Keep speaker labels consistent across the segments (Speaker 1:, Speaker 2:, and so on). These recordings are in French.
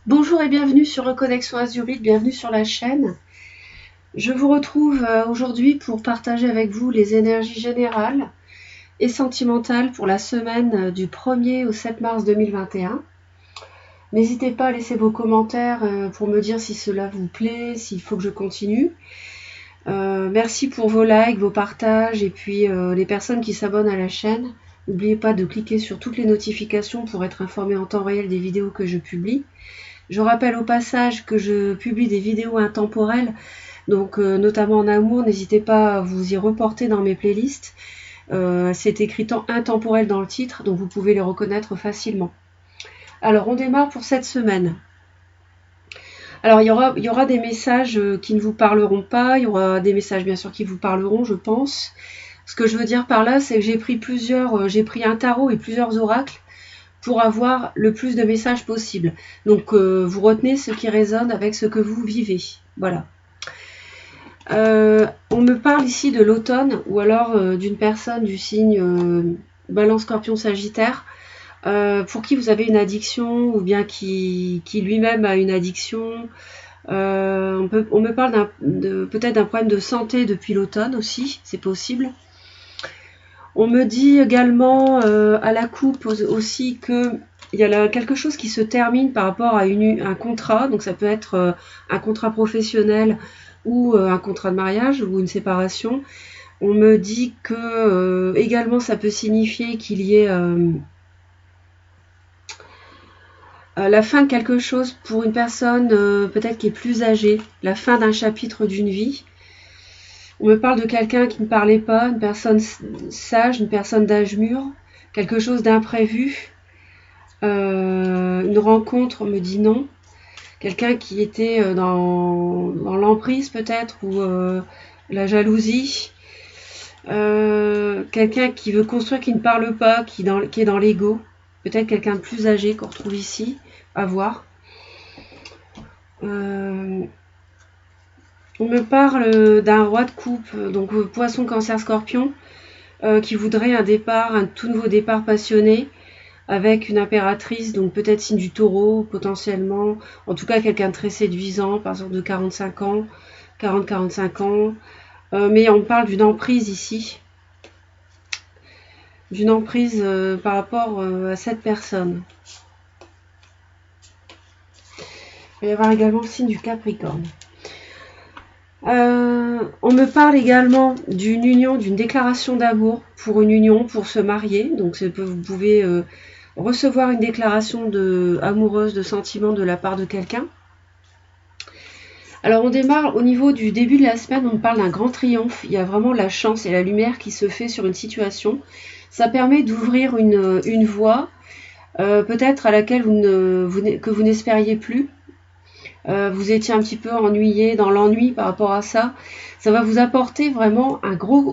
Speaker 1: Bonjour et bienvenue sur Reconnexion Azurite, bienvenue sur la chaîne. Je vous retrouve aujourd'hui pour partager avec vous les énergies générales et sentimentales pour la semaine du 1er au 7 mars 2021. N'hésitez pas à laisser vos commentaires pour me dire si cela vous plaît, s'il faut que je continue. Merci pour vos likes, vos partages et puis les personnes qui s'abonnent à la chaîne. N'oubliez pas de cliquer sur toutes les notifications pour être informé en temps réel des vidéos que je publie. Je rappelle au passage que je publie des vidéos intemporelles, donc notamment en amour, n'hésitez pas à vous y reporter dans mes playlists. C'est écrit intemporel dans le titre, donc vous pouvez les reconnaître facilement. Alors on démarre pour cette semaine. Alors il y aura des messages qui ne vous parleront pas, il y aura des messages bien sûr qui vous parleront, je pense. Ce que je veux dire par là, c'est que j'ai pris un tarot et plusieurs oracles pour avoir le plus de messages possible. Donc vous retenez ce qui résonne avec ce que vous vivez. Voilà. On me parle ici de l'automne ou alors d'une personne du signe Balance, Scorpion, Sagittaire pour qui vous avez une addiction ou bien qui lui-même a une addiction. On me parle peut-être d'un problème de santé depuis l'automne aussi, c'est possible. On me dit également à la coupe aussi que il y a quelque chose qui se termine par rapport à un contrat, donc ça peut être un contrat professionnel ou un contrat de mariage ou une séparation. On me dit que également ça peut signifier qu'il y ait la fin de quelque chose pour une personne peut-être qui est plus âgée, la fin d'un chapitre d'une vie. On me parle de quelqu'un qui ne parlait pas, une personne sage, une personne d'âge mûr, quelque chose d'imprévu. Une rencontre, on me dit non. Quelqu'un qui était dans l'emprise peut-être, ou la jalousie. Quelqu'un qui veut construire, qui ne parle pas, qui est dans l'ego. Peut-être quelqu'un de plus âgé qu'on retrouve ici, à voir. On me parle d'un roi de coupe, donc poisson, cancer, scorpion, qui voudrait un tout nouveau départ passionné, avec une impératrice, donc peut-être signe du taureau, potentiellement, en tout cas quelqu'un de très séduisant, par exemple de 45 ans, 40-45 ans, mais on parle d'une emprise ici, d'une emprise par rapport à cette personne. Il va y avoir également le signe du Capricorne. On me parle également d'une union, d'une déclaration d'amour pour une union, pour se marier. Donc vous pouvez recevoir une déclaration amoureuse, de sentiment de la part de quelqu'un. Alors on démarre au niveau du début de la semaine, on me parle d'un grand triomphe. Il y a vraiment la chance et la lumière qui se fait sur une situation. Ça permet d'ouvrir une voie, peut-être à laquelle que vous n'espériez plus. Vous étiez un petit peu ennuyé dans l'ennui par rapport à ça. Ça va vous apporter vraiment un gros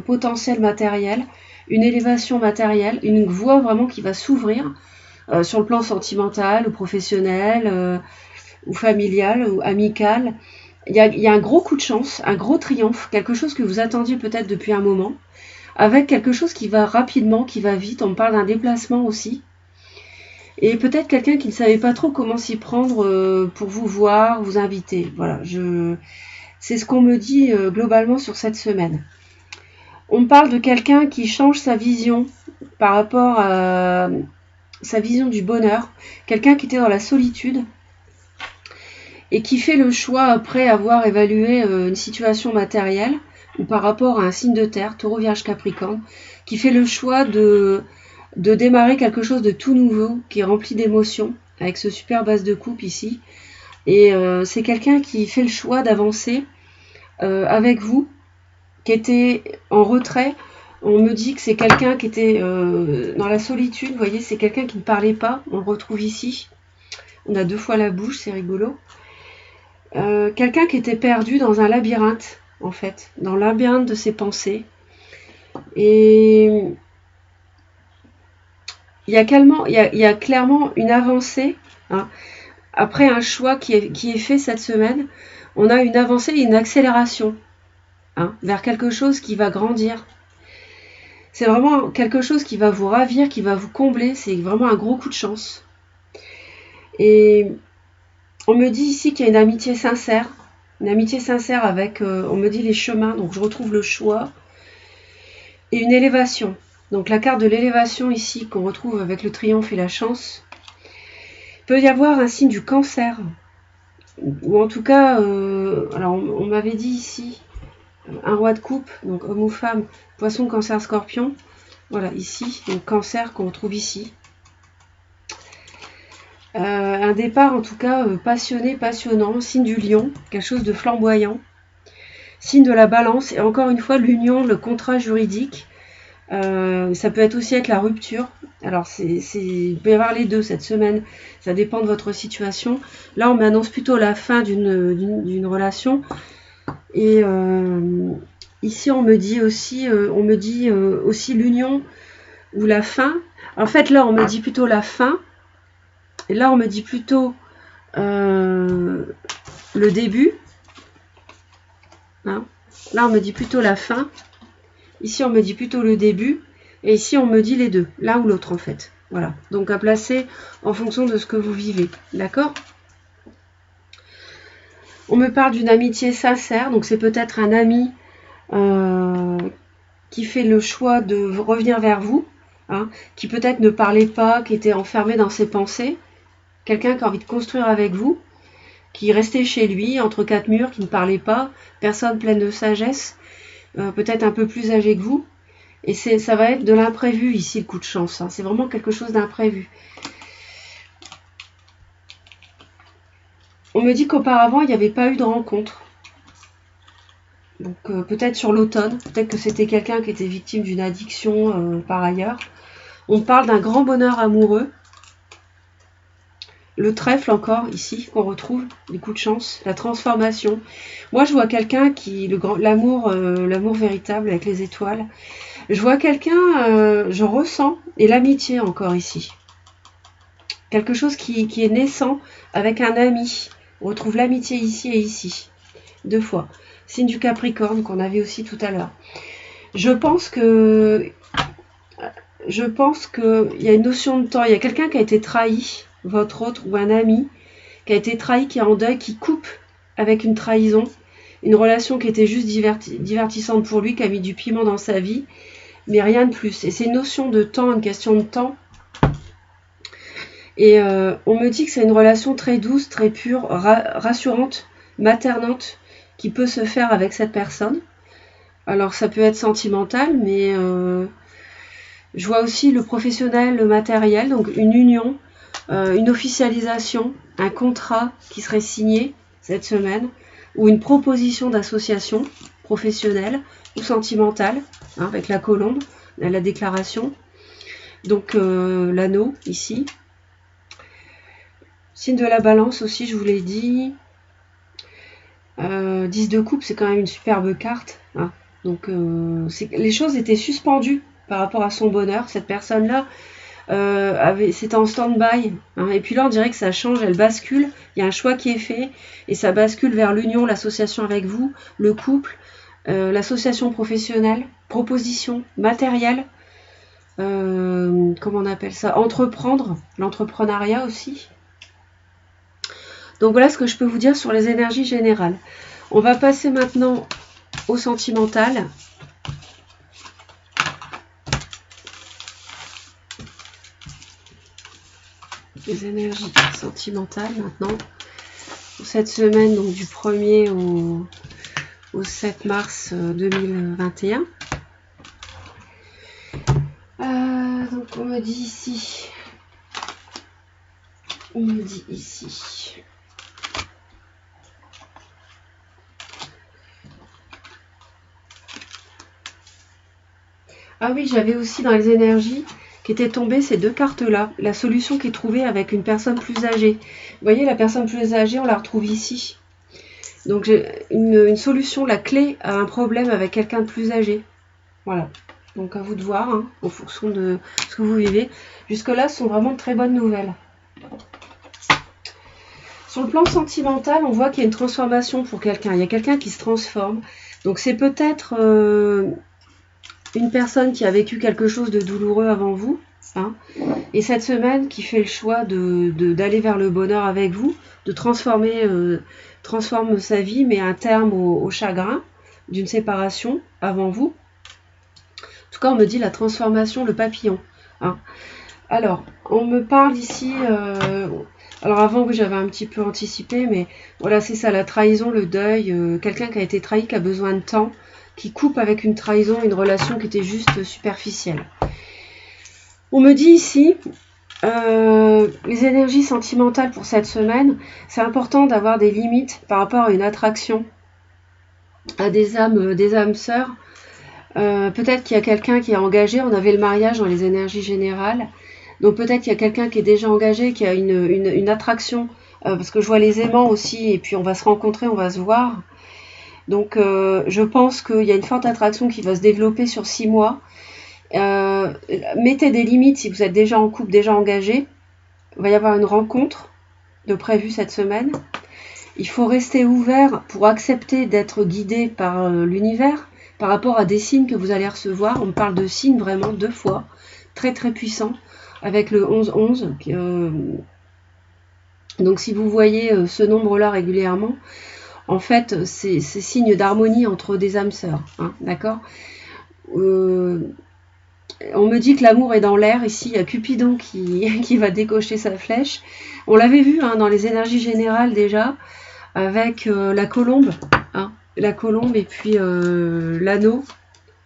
Speaker 1: potentiel matériel, une élévation matérielle, une voie vraiment qui va s'ouvrir sur le plan sentimental ou professionnel ou familial ou amical. Il y a un gros coup de chance, un gros triomphe, quelque chose que vous attendiez peut-être depuis un moment, avec quelque chose qui va rapidement, qui va vite. On me parle d'un déplacement aussi. Et peut-être quelqu'un qui ne savait pas trop comment s'y prendre pour vous voir, vous inviter. Voilà, c'est ce qu'on me dit globalement sur cette semaine. On me parle de quelqu'un qui change sa vision par rapport à sa vision du bonheur. Quelqu'un qui était dans la solitude et qui fait le choix, après avoir évalué une situation matérielle, ou par rapport à un signe de terre, Taureau, Vierge, Capricorne, qui fait le choix de démarrer quelque chose de tout nouveau, qui est rempli d'émotions, avec ce super base de coupe ici. Et c'est quelqu'un qui fait le choix d'avancer avec vous, qui était en retrait. On me dit que c'est quelqu'un qui était dans la solitude, vous voyez, c'est quelqu'un qui ne parlait pas, on le retrouve ici. On a 2 fois la bouche, c'est rigolo. Quelqu'un qui était perdu dans un labyrinthe, en fait, dans le labyrinthe de ses pensées. Et il y a clairement une avancée, hein. Après un choix qui est fait cette semaine, on a une avancée et une accélération, hein, vers quelque chose qui va grandir. C'est vraiment quelque chose qui va vous ravir, qui va vous combler, c'est vraiment un gros coup de chance. Et on me dit ici qu'il y a une amitié sincère. Une amitié sincère avec, on me dit les chemins, donc je retrouve le choix. Et une élévation. Donc la carte de l'élévation ici, qu'on retrouve avec le triomphe et la chance. Il peut y avoir un signe du cancer. Ou en tout cas, alors on m'avait dit ici, un roi de coupe, donc homme ou femme, poisson, cancer, scorpion. Voilà, ici, donc cancer qu'on retrouve ici. Un départ en tout cas passionné, passionnant, signe du lion, quelque chose de flamboyant. Signe de la balance, et encore une fois, l'union, le contrat juridique. Ça peut aussi être la rupture. Alors, il peut y avoir les deux cette semaine. Ça dépend de votre situation. Là, on m'annonce plutôt la fin d'une relation. Et ici, on me dit aussi l'union ou la fin. En fait, là, on me dit plutôt la fin. Et là, on me dit plutôt le début. Hein, là, on me dit plutôt la fin. Ici, on me dit plutôt le début. Et ici, on me dit les deux. L'un ou l'autre, en fait. Voilà. Donc, à placer en fonction de ce que vous vivez. D'accord ? On me parle d'une amitié sincère. Donc, c'est peut-être un ami qui fait le choix de revenir vers vous. Hein, qui peut-être ne parlait pas, qui était enfermé dans ses pensées. Quelqu'un qui a envie de construire avec vous. Qui restait chez lui, entre quatre murs, qui ne parlait pas. Personne pleine de sagesse. Peut-être un peu plus âgé que vous. Et ça va être de l'imprévu ici, le coup de chance. Hein. C'est vraiment quelque chose d'imprévu. On me dit qu'auparavant, il n'y avait pas eu de rencontre. Donc peut-être sur l'automne, peut-être que c'était quelqu'un qui était victime d'une addiction par ailleurs. On parle d'un grand bonheur amoureux. Le trèfle encore, ici, qu'on retrouve, les coups de chance, la transformation. Moi, je vois quelqu'un qui, l'amour véritable avec les étoiles. Je vois quelqu'un, je ressens, et l'amitié encore ici. Quelque chose qui est naissant avec un ami. On retrouve l'amitié ici et ici. 2 fois. Signe du Capricorne qu'on avait aussi tout à l'heure. Je pense qu'il y a une notion de temps. Il y a quelqu'un qui a été trahi, votre autre ou un ami, qui a été trahi, qui est en deuil, qui coupe avec une trahison. Une relation qui était juste divertissante pour lui, qui a mis du piment dans sa vie. Mais rien de plus. Et c'est une notion de temps, une question de temps. Et on me dit que c'est une relation très douce, très pure, rassurante, maternante, qui peut se faire avec cette personne. Alors ça peut être sentimental, mais je vois aussi le professionnel, le matériel, donc une union, une officialisation, un contrat qui serait signé cette semaine, ou une proposition d'association professionnelle ou sentimentale, hein, avec la colombe, la déclaration. Donc l'anneau ici. Signe de la balance aussi, je vous l'ai dit. 10 de coupe, c'est quand même une superbe carte. Hein. Donc les choses étaient suspendues par rapport à son bonheur. Cette personne-là c'était en stand-by. Hein. Et puis là, on dirait que ça change, elle bascule. Il y a un choix qui est fait. Et ça bascule vers l'union, l'association avec vous, le couple, l'association professionnelle, proposition, matériel. Comment on appelle ça ? Entreprendre, l'entrepreneuriat aussi. Donc voilà ce que je peux vous dire sur les énergies générales. On va passer maintenant au sentimental. Les énergies sentimentales maintenant. Pour cette semaine, donc du 1er au 7 mars 2021. Donc on me dit ici. On me dit ici. Ah oui, j'avais aussi dans les énergies qui étaient tombées ces 2 cartes-là. La solution qui est trouvée avec une personne plus âgée. Vous voyez, la personne plus âgée, on la retrouve ici. Donc j'ai une solution, la clé à un problème avec quelqu'un de plus âgé. Voilà. Donc à vous de voir, hein, en fonction de ce que vous vivez. Jusque-là, ce sont vraiment de très bonnes nouvelles. Sur le plan sentimental, on voit qu'il y a une transformation pour quelqu'un. Il y a quelqu'un qui se transforme. Donc c'est peut-être une personne qui a vécu quelque chose de douloureux avant vous, hein, et cette semaine qui fait le choix d'aller vers le bonheur avec vous, de transforme sa vie, mais un terme au chagrin d'une séparation avant vous. En tout cas, on me dit la transformation, le papillon. Hein. Alors, on me parle ici... alors avant, oui, j'avais un petit peu anticipé, mais voilà, c'est ça, la trahison, le deuil, quelqu'un qui a été trahi, qui a besoin de temps, qui coupe avec une trahison, une relation qui était juste superficielle. On me dit ici, les énergies sentimentales pour cette semaine, c'est important d'avoir des limites par rapport à une attraction à des âmes sœurs. Peut-être qu'il y a quelqu'un qui est engagé, on avait le mariage dans les énergies générales, donc peut-être qu'il y a quelqu'un qui est déjà engagé, qui a une attraction, parce que je vois les aimants aussi, et puis on va se rencontrer, on va se voir. Donc je pense qu'il y a une forte attraction qui va se développer sur 6 mois. Mettez des limites si vous êtes déjà en couple, déjà engagé. Il va y avoir une rencontre de prévue cette semaine. Il faut rester ouvert pour accepter d'être guidé par l'univers par rapport à des signes que vous allez recevoir. On me parle de signes vraiment 2 fois, très très puissants, avec le 11-11. Donc si vous voyez ce nombre-là régulièrement, en fait, c'est signe d'harmonie entre des âmes sœurs. Hein, d'accord. On me dit que l'amour est dans l'air. Ici, il y a Cupidon qui va décocher sa flèche. On l'avait vu hein, dans les énergies générales déjà, avec la colombe. Hein, la colombe et puis l'anneau,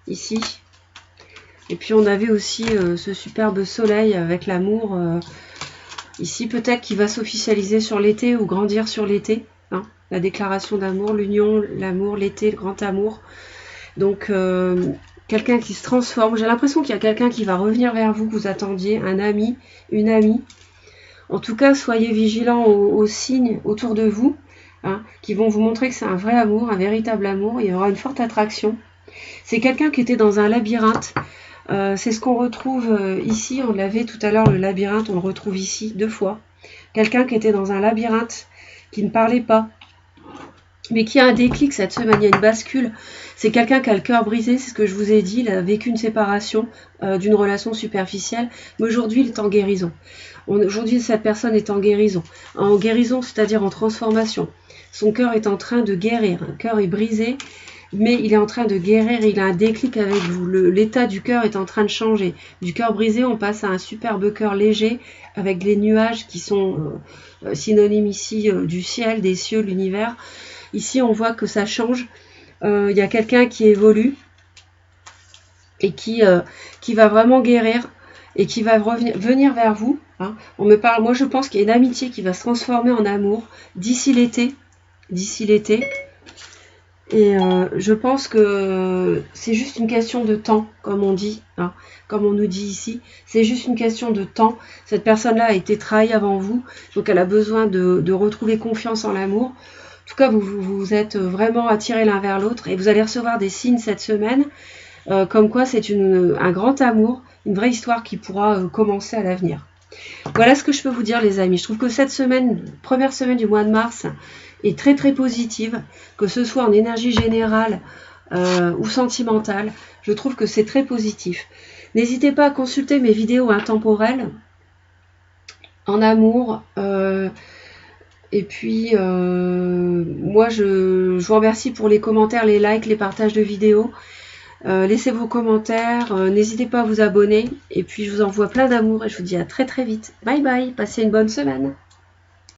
Speaker 1: ici. Et puis on avait aussi ce superbe soleil avec l'amour. Ici, peut-être qu'il va s'officialiser sur l'été ou grandir sur l'été. Hein, la déclaration d'amour, l'union, l'amour, l'été, le grand amour. Donc... quelqu'un qui se transforme. J'ai l'impression qu'il y a quelqu'un qui va revenir vers vous, que vous attendiez, un ami, une amie. En tout cas, soyez vigilants aux signes autour de vous, hein, qui vont vous montrer que c'est un vrai amour, un véritable amour. Il y aura une forte attraction. C'est quelqu'un qui était dans un labyrinthe. C'est ce qu'on retrouve ici. On l'avait tout à l'heure, le labyrinthe, on le retrouve ici 2 fois. Quelqu'un qui était dans un labyrinthe, qui ne parlait pas, mais qui a un déclic cette semaine, il y a une bascule. C'est quelqu'un qui a le cœur brisé, c'est ce que je vous ai dit, il a vécu une séparation d'une relation superficielle, mais aujourd'hui il est en guérison. Aujourd'hui cette personne est en guérison, c'est-à-dire en transformation. Son cœur est en train de guérir, le cœur est brisé, mais il est en train de guérir, il a un déclic avec vous. L'état du cœur est en train de changer. Du cœur brisé, on passe à un superbe cœur léger, avec les nuages qui sont synonymes ici du ciel, des cieux, de l'univers. Ici, on voit que ça change. Il y a quelqu'un qui évolue et qui va vraiment guérir et qui va venir vers vous. Hein. On me parle, moi je pense qu'il y a une amitié qui va se transformer en amour d'ici l'été. Et je pense que c'est juste une question de temps, comme on dit, hein, comme on nous dit ici. C'est juste une question de temps. Cette personne-là a été trahie avant vous, donc elle a besoin de retrouver confiance en l'amour. En tout cas, vous êtes vraiment attirés l'un vers l'autre et vous allez recevoir des signes cette semaine, comme quoi c'est un grand amour, une vraie histoire qui pourra commencer à l'avenir. Voilà ce que je peux vous dire, les amis. Je trouve que cette semaine, première semaine du mois de mars, est très très positive, que ce soit en énergie générale ou sentimentale. Je trouve que c'est très positif. N'hésitez pas à consulter mes vidéos intemporelles en amour. Et puis, moi, je vous remercie pour les commentaires, les likes, les partages de vidéos. Laissez vos commentaires, n'hésitez pas à vous abonner. Et puis, je vous envoie plein d'amour et je vous dis à très très vite. Bye bye, passez une bonne semaine.